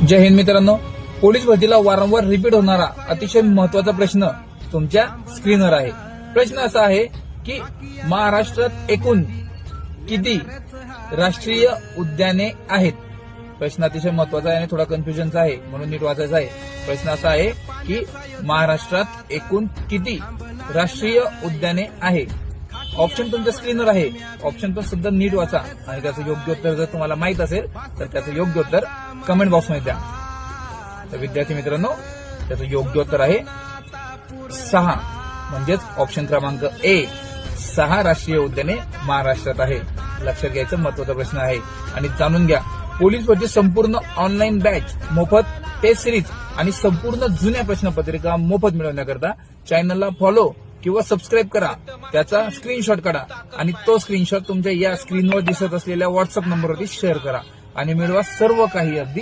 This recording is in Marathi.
जय हिंद मित्रांनो, पोलीस भरतीला वारंवार रिपीट होणारा अतिशय महत्वाचा प्रश्न तुमच्या स्क्रीनवर आहे। प्रश्न असा आहे की महाराष्ट्रात एकूण किती राष्ट्रीय उद्याने आहेत। प्रश्न अतिशय महत्वाचा आहे आणि थोडा कन्फ्युजनचा आहे, म्हणून नीट वाचायचा आहे। प्रश्न असा आहे की महाराष्ट्रात एकूण किती राष्ट्रीय उद्याने आहे। ऑप्शन तुमच्या स्क्रीनवर आहे, ऑप्शन पण सुद्धा नीट वाचा आणि त्याचं योग्य उत्तर जर तुम्हाला माहित असेल तर त्याचं योग्य उत्तर कमेंट बॉक्समध्ये द्या। तर विद्यार्थी मित्रांनो, त्याचं योग्य उत्तर आहे 6, म्हणजेच ऑप्शन क्रमांक ए 6 राष्ट्रीय उद्याने महाराष्ट्रात आहे। लक्षात घ्यायचं महत्वाचा प्रश्न आहे। आणि जाणून घ्या, पोलीस भरती संपूर्ण ऑनलाईन बॅच, मोफत टेस्ट सिरीज आणि संपूर्ण जुन्या प्रश्नपत्रिका मोफत मिळवण्याकरता चॅनलला फॉलो किंवा सबस्क्राईब करा, त्याचा स्क्रीनशॉट काढा आणि तो स्क्रीनशॉट तुमच्या या स्क्रीनवर दिसत असलेल्या व्हॉट्सअप नंबरवरती शेअर करा आणि मिळवा सर्व काही अगदी